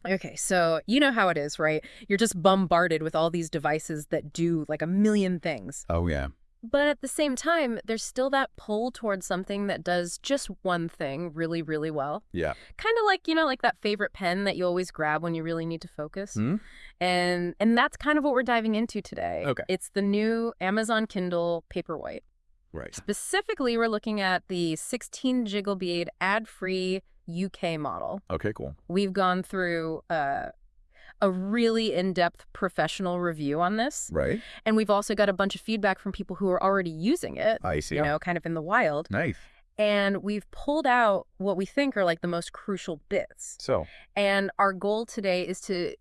Okay, so you know how it is, right? You're just bombarded with all these devices that do like a million things. Oh, yeah. But at the same time, there's still that pull towards something that does just one thing really, really well. Yeah. Kind of like, like that favorite pen that you always grab when you really need to focus. Hmm? And that's kind of what we're diving into today. Okay. It's the new Amazon Kindle Paperwhite. Right. Specifically, we're looking at the 16 gigabyte ad-free UK model. Okay, cool. We've gone through a really in-depth professional review on this. Right. And we've also got a bunch of feedback from people who are already using it, I see. kind of in the wild. Nice. And we've pulled out what we think are like the most crucial bits. So, And our goal today is to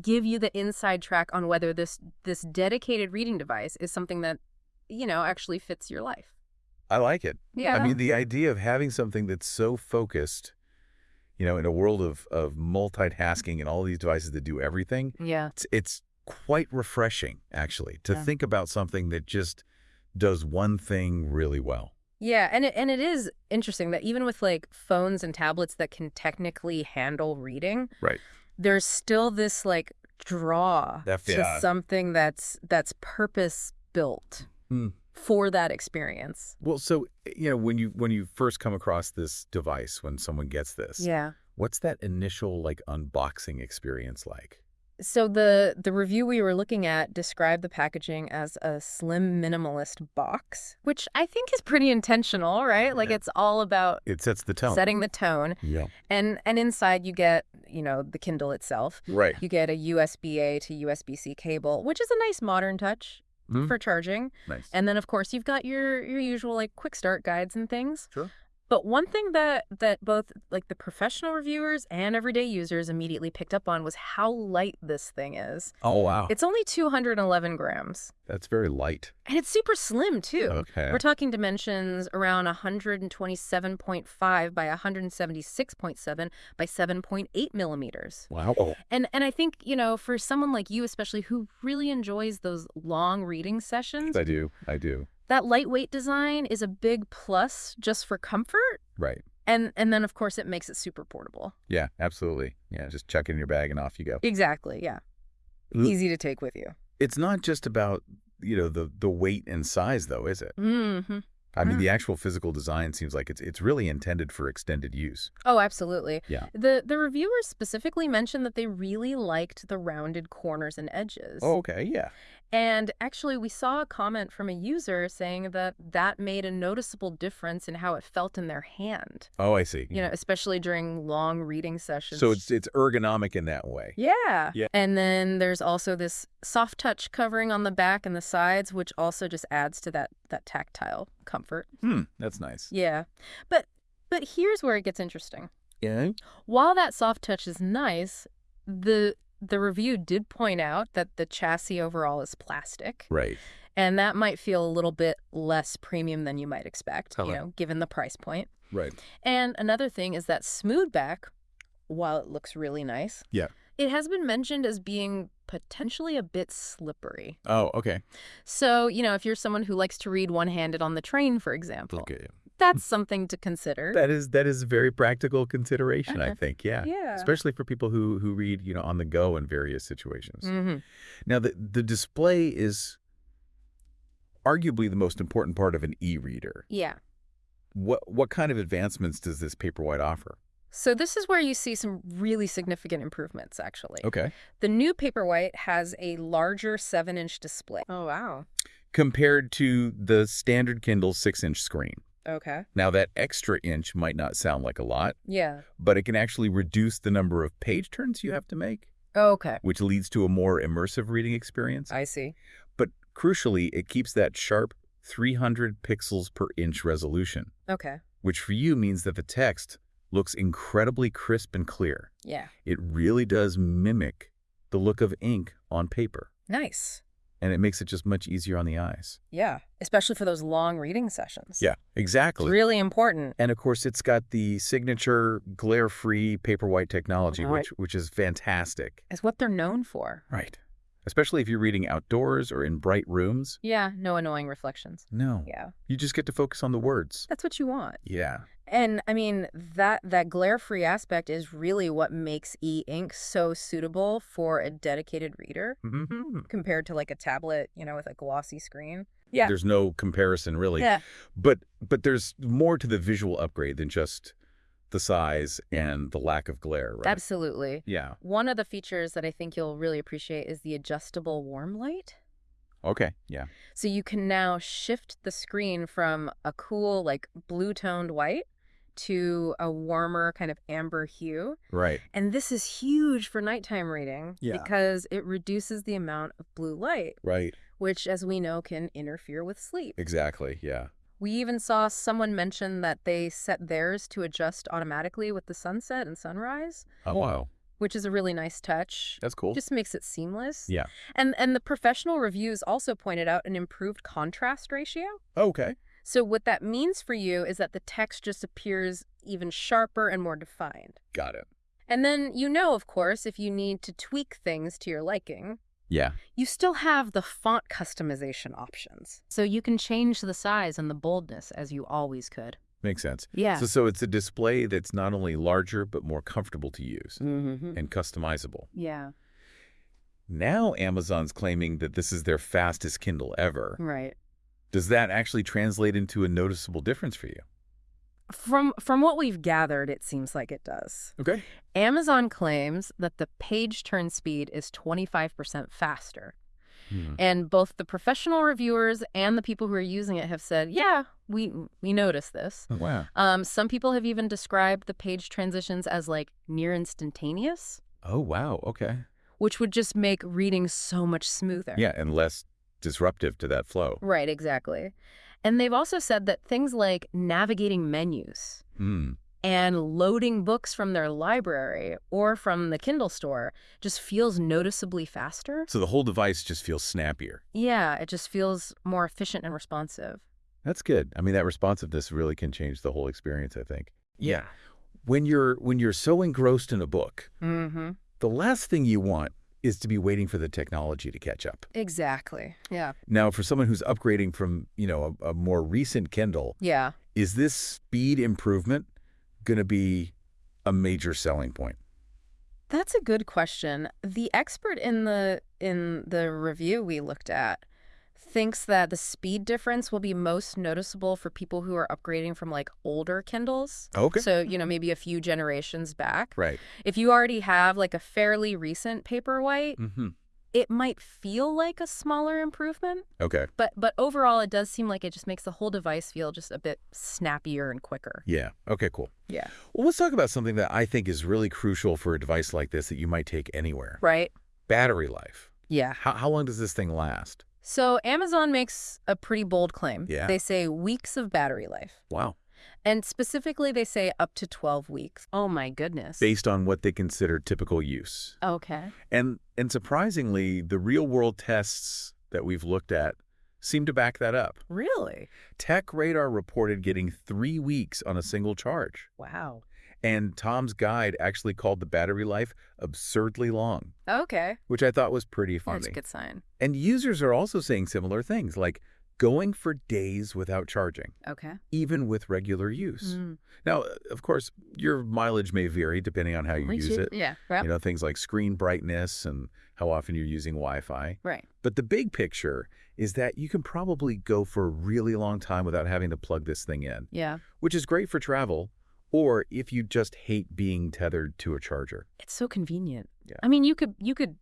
give you the inside track on whether this dedicated reading device is something that, actually fits your life. I like it. Yeah. I mean, the idea of having something that's so focused, in a world of multitasking and all these devices that do everything, Yeah. it's quite refreshing, actually, to think about something that just does one thing really well. Yeah, and it is interesting that even with like phones and tablets that can technically handle reading, Right. there's still this like draw Yeah. to something that's purpose built Hmm. for that experience. Well, so, when you first come across this device, when someone gets this, Yeah. what's that initial, unboxing experience like? So the review we were looking at described the packaging as a slim minimalist box, which I think is pretty intentional, right? Like it's all about It sets the tone. setting the tone. Yeah. And inside you get, the Kindle itself. Right. You get a USB-A to USB-C cable, which is a nice modern touch for charging. Nice. And then, of course, you've got your usual, like, quick start guides and things. Sure. But one thing that both, like, the professional reviewers and everyday users immediately picked up on was how light this thing is. Oh, wow. It's only 211 grams. That's very light. And it's super slim, too. Okay. We're talking dimensions around 127.5 by 176.7 by 7.8 millimeters. Wow. And I think, for someone like you especially who really enjoys those long reading sessions, I do. that lightweight design is a big plus just for comfort. Right. And then, of course, it makes it super portable. Yeah, absolutely. Yeah, just chuck it in your bag and off you go. Exactly, yeah. Easy to take with you. It's not just about, the weight and size, though, is it? Mm-hmm. I mean, the actual physical design seems like it's really intended for extended use. Oh, absolutely. Yeah. The reviewers specifically mentioned that they really liked the rounded corners and edges. Oh, okay, yeah. And actually, we saw a comment from a user saying that made a noticeable difference in how it felt in their hand. Oh, I see. Especially during long reading sessions. So it's ergonomic in that way. Yeah. Yeah. And then there's also this soft touch covering on the back and the sides, which also just adds to that tactile comfort. That's nice. Yeah. But here's where it gets interesting. Yeah. While that soft touch is nice, the review did point out that the chassis overall is plastic. Right. And that might feel a little bit less premium than you might expect, Uh-huh. given the price point. Right. And another thing is that smooth back, while it looks really nice, Yeah. it has been mentioned as being potentially a bit slippery. Oh, okay. So, if you're someone who likes to read one-handed on the train, for example, Okay. that's something to consider. That is a very practical consideration, I think. Yeah. Yeah. Especially for people who read, on the go in various situations. Mm-hmm. Now, the display is arguably the most important part of an e-reader. Yeah. What kind of advancements does this Paperwhite offer? So this is where you see some really significant improvements, actually. Okay. The new Paperwhite has a larger 7-inch display. Oh, wow. Compared to the standard Kindle 6-inch screen. Okay. Now, that extra inch might not sound like a lot, Yeah. but it can actually reduce the number of page turns you have to make, Okay. which leads to a more immersive reading experience. I see. But crucially, it keeps that sharp 300 pixels per inch resolution, Okay. which for you means that the text looks incredibly crisp and clear. Yeah. It really does mimic the look of ink on paper, Nice. and it makes it just much easier on the eyes. Yeah. Especially for those long reading sessions. Yeah, It's exactly. really important. And of course, it's got the signature glare-free Paperwhite technology, Right. which is fantastic. It's what they're known for. Right. Especially if you're reading outdoors or in bright rooms. Yeah. No annoying reflections. No. Yeah. You just get to focus on the words. That's what you want. Yeah. And I mean, that glare-free aspect is really what makes e-ink so suitable for a dedicated reader Hmm. compared to like a tablet, with a glossy screen. Yeah. There's no comparison, really. Yeah. But there's more to the visual upgrade than just the size and the lack of glare, right? Absolutely. Yeah. One of the features that I think you'll really appreciate is the adjustable warm light. Okay. Yeah. So you can now shift the screen from a cool, like blue-toned white to a warmer kind of amber hue. Right. And this is huge for nighttime reading Yeah. because it reduces the amount of blue light, Right. which, as we know, can interfere with sleep. Exactly. Yeah. We even saw someone mention that they set theirs to adjust automatically with the sunset and sunrise, Oh, wow. which is a really nice touch. That's cool. Just makes it seamless. Yeah. And the professional reviews also pointed out an improved contrast ratio. Okay. So what that means for you is that the text just appears even sharper and more defined. Got it. And then of course, if you need to tweak things to your liking, Yeah. you still have the font customization options. So you can change the size and the boldness as you always could. Makes sense. Yeah. So it's a display that's not only larger, but more comfortable to use and customizable. Yeah. Now Amazon's claiming that this is their fastest Kindle ever. Right. Does that actually translate into a noticeable difference for you? From what we've gathered, it seems like it does. Okay. Amazon claims that the page turn speed is 25% faster. And both the professional reviewers and the people who are using it have said, yeah, we noticed this. Oh, wow. Some people have even described the page transitions as like near instantaneous, Oh, wow. Okay. which would just make reading so much smoother. Yeah, and less disruptive to that flow. Right, exactly. And they've also said that things like navigating menus and loading books from their library or from the Kindle store just feels noticeably faster. So the whole device just feels snappier. Yeah, it just feels more efficient and responsive. That's good. I mean, that responsiveness really can change the whole experience, I think. Yeah. When you're so engrossed in a book, the last thing you want is to be waiting for the technology to catch up. Exactly. Yeah. Now, for someone who's upgrading from, a more recent Kindle, Yeah. is this speed improvement going to be a major selling point? That's a good question. The expert in the review we looked at thinks that the speed difference will be most noticeable for people who are upgrading from like older Kindles. Okay. So, maybe a few generations back. Right. If you already have like a fairly recent Paperwhite, it might feel like a smaller improvement. Okay. But overall, it does seem like it just makes the whole device feel just a bit snappier and quicker. Yeah. Okay, cool. Yeah. Well, let's talk about something that I think is really crucial for a device like this that you might take anywhere. Right? Battery life. Yeah. How long does this thing last? So Amazon makes a pretty bold claim. Yeah. They say weeks of battery life. Wow. And specifically, they say up to 12 weeks. Oh, my goodness. Based on what they consider typical use. Okay. And surprisingly, the real-world tests that we've looked at seem to back that up. Really? Tech Radar reported getting 3 weeks on a single charge. Wow. And Tom's Guide actually called the battery life absurdly long, Okay. which I thought was pretty funny. That's a good sign. And users are also saying similar things, like going for days without charging, Okay. even with regular use. Now, of course, your mileage may vary depending on how you use it. Yeah. Right. Things like screen brightness and how often you're using Wi-Fi. Right. But the big picture is that you can probably go for a really long time without having to plug this thing in, Yeah. which is great for travel, or if you just hate being tethered to a charger. It's so convenient. Yeah. I mean, you could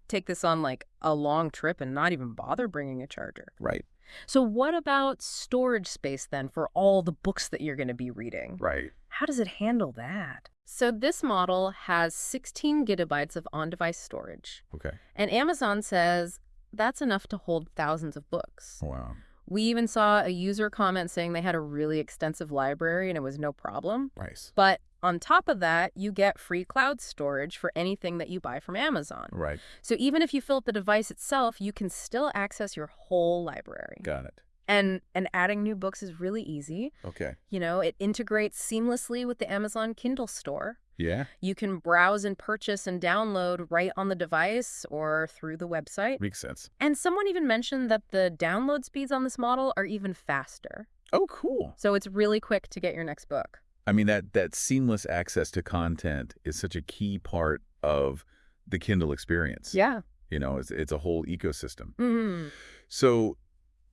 take this on like a long trip and not even bother bringing a charger. Right. So what about storage space then for all the books that you're going to be reading? Right. How does it handle that? So this model has 16 gigabytes of on-device storage. Okay. And Amazon says that's enough to hold thousands of books. Wow. We even saw a user comment saying they had a really extensive library and it was no problem. Nice. But on top of that, you get free cloud storage for anything that you buy from Amazon. Right. So even if you fill up the device itself, you can still access your whole library. Got it. And adding new books is really easy. Okay. It integrates seamlessly with the Amazon Kindle store. Yeah. You can browse and purchase and download right on the device or through the website. Makes sense. And someone even mentioned that the download speeds on this model are even faster. Oh, cool. So it's really quick to get your next book. I mean, that seamless access to content is such a key part of the Kindle experience. Yeah. You know, it's a whole ecosystem. Mm. So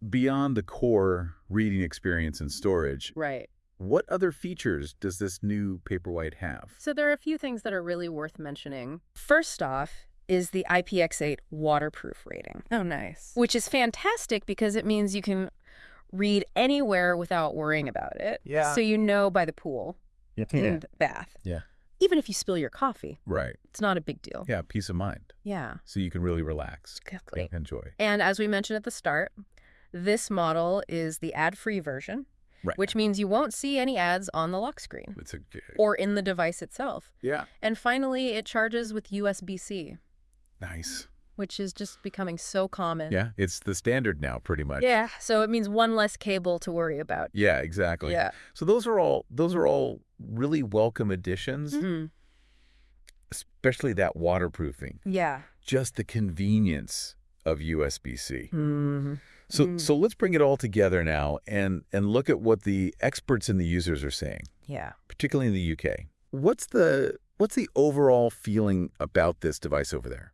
beyond the core reading experience and storage, Right. what other features does this new Paperwhite have? So there are a few things that are really worth mentioning. First off is the IPX8 waterproof rating. Oh, nice. Which is fantastic because it means you can read anywhere without worrying about it. Yeah. So you know by the pool in the bath. Yeah. Even if you spill your coffee, Right. it's not a big deal. Yeah, peace of mind. Yeah. So you can really relax. Exactly. Enjoy. And as we mentioned at the start, this model is the ad-free version, Right. which means you won't see any ads on the lock screen It's a or in the device itself. Yeah. And finally, it charges with USB-C, Nice. which is just becoming so common. Yeah, it's the standard now, pretty much. Yeah, so it means one less cable to worry about. Yeah, exactly. Yeah. So those are all really welcome additions, Mm-hmm. especially that waterproofing. Yeah. Just the convenience of USB-C. Mm-hmm. So let's bring it all together now and look at what the experts and the users are saying, Yeah. particularly in the UK. What's the overall feeling about this device over there?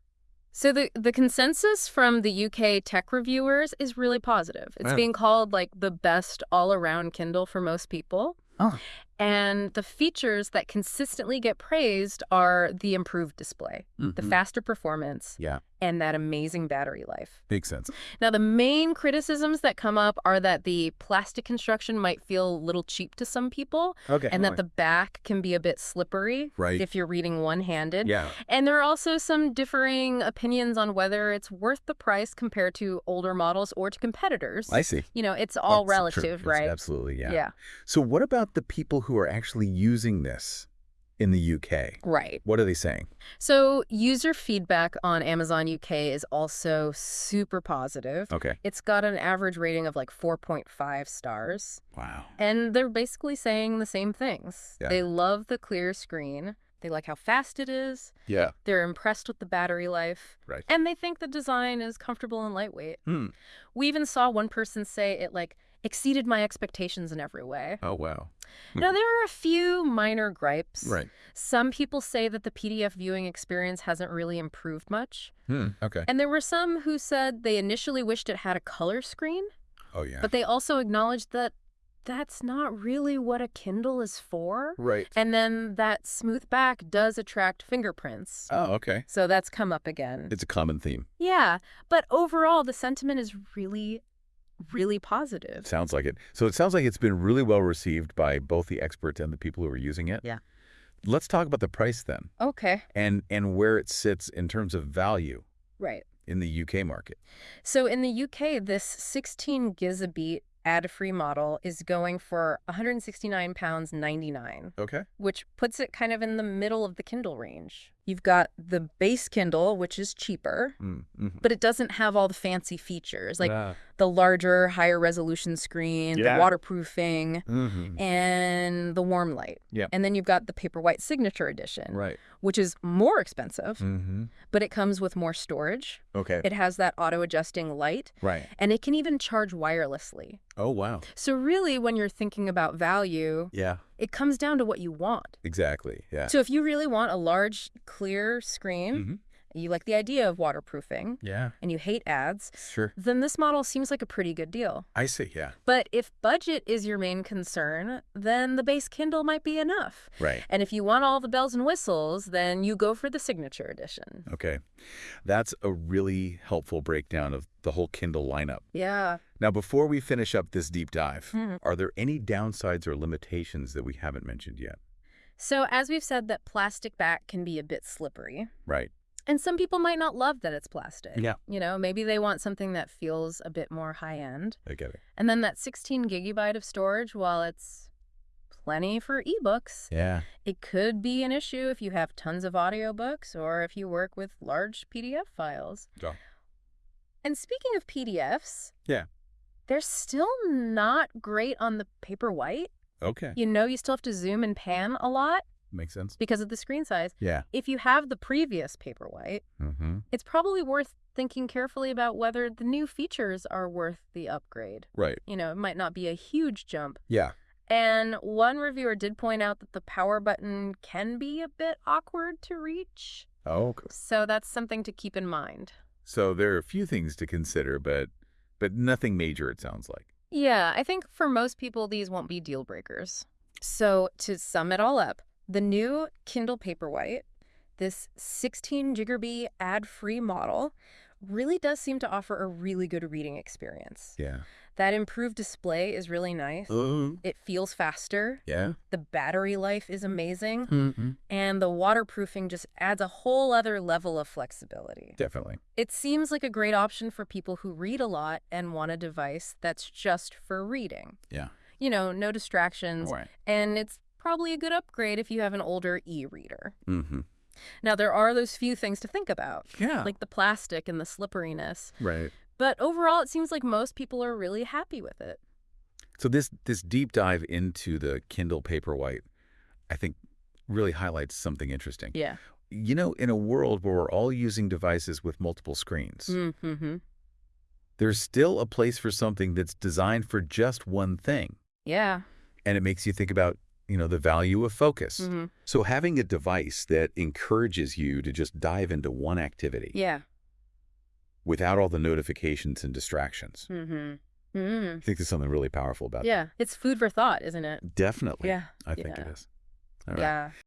So the consensus from the UK tech reviewers is really positive. It's Wow. being called like the best all-around Kindle for most people. Oh. And the features that consistently get praised are the improved display, the faster performance, Yeah, and that amazing battery life. makes sense. Now, the main criticisms that come up are that the plastic construction might feel a little cheap to some people, Okay. and that the back can be a bit slippery Right. if you're reading one-handed. Yeah. And there are also some differing opinions on whether it's worth the price compared to older models or to competitors. I see. You know, it's all That's true. relative, It's right? absolutely, yeah. Yeah. So what about the people who are actually using this in the UK? Right. What are they saying? So user feedback on Amazon UK is also super positive. Okay. It's got an average rating of like 4.5 stars. Wow. And they're basically saying the same things. Yeah. They love the clear screen. They like how fast it is. Yeah. They're impressed with the battery life. Right. And they think the design is comfortable and lightweight. Hmm. We even saw one person say it like exceeded my expectations in every way. Oh, wow. Now, there are a few minor gripes. Right. Some people say that the PDF viewing experience hasn't really improved much. Okay. And there were some who said they initially wished it had a color screen, Oh, yeah. but they also acknowledged that that's not really what a Kindle is for. Right. And then that smooth back does attract fingerprints. Oh, okay. So that's come up again. It's a common theme. Yeah, but overall, the sentiment is really, really positive. Sounds like it. So it sounds like it's been really well received by both the experts and the people who are using it. Yeah. Let's talk about the price then Okay. and where it sits in terms of value Right. in the UK market. So in the UK, this 16 gigabit ad-free model is going for £169.99, Okay. which puts it kind of in the middle of the Kindle range. You've got the base Kindle, which is cheaper, but it doesn't have all the fancy features, like the larger, higher resolution screen, the waterproofing, and the warm light. Yeah. And then you've got the Paperwhite Signature Edition, Right. which is more expensive, Mm-hmm. but it comes with more storage. Okay. It has that auto-adjusting light, Right. and it can even charge wirelessly. Oh, wow. So really, when you're thinking about value, Yeah. it comes down to what you want. Exactly. Yeah. So if you really want a large, clear screen, you like the idea of waterproofing, Yeah. and you hate ads, Sure. then this model seems like a pretty good deal. I see. Yeah. But if budget is your main concern, then the base Kindle might be enough. Right. And if you want all the bells and whistles, then you go for the Signature Edition. Okay. That's a really helpful breakdown of the whole Kindle lineup. Yeah. Now, before we finish up this deep dive, Mhm. are there any downsides or limitations that we haven't mentioned yet? So as we've said, that plastic back can be a bit slippery. Right. And some people might not love that it's plastic. Yeah. You know, maybe they want something that feels a bit more high-end. I get it. And then that 16 gigabyte of storage, while it's plenty for ebooks, Yeah. it could be an issue if you have tons of audiobooks or if you work with large PDF files. Yeah. And speaking of PDFs, Yeah. they're still not great on the Paperwhite. Okay. You know, you still have to zoom and pan a lot Makes sense. because of the screen size. Yeah. If you have the previous Paperwhite, Mm-hmm. it's probably worth thinking carefully about whether the new features are worth the upgrade. Right. You know, it might not be a huge jump. Yeah. And one reviewer did point out that the power button can be a bit awkward to reach. Oh, okay. So that's something to keep in mind. So there are a few things to consider, but nothing major, it sounds like. Yeah, I think for most people, these won't be deal breakers. So to sum it all up, the new Kindle Paperwhite, this 16 GB ad-free model, really does seem to offer a really good reading experience. Yeah. That improved display is really nice. It feels faster. Yeah. The battery life is amazing. Mm-hmm. And the waterproofing just adds a whole other level of flexibility. Definitely. It seems like a great option for people who read a lot and want a device that's just for reading. Yeah. You know, no distractions. Right. And it's probably a good upgrade if you have an older e-reader. Mm-hmm. Now, there are those few things to think about, Yeah. like the plastic and the slipperiness. Right. But overall, it seems like most people are really happy with it. So this deep dive into the Kindle Paperwhite, I think, really highlights something interesting. Yeah. You know, in a world where we're all using devices with multiple screens, Mm-hmm. there's still a place for something that's designed for just one thing. Yeah. And it makes you think about, the value of focus. Mm-hmm. So having a device that encourages you to just dive into one activity Yeah. without all the notifications and distractions. Mm-hmm. Mm-hmm. I think there's something really powerful about Yeah. It's food for thought, isn't it? that. Definitely. Yeah. I think it is. All right. Yeah.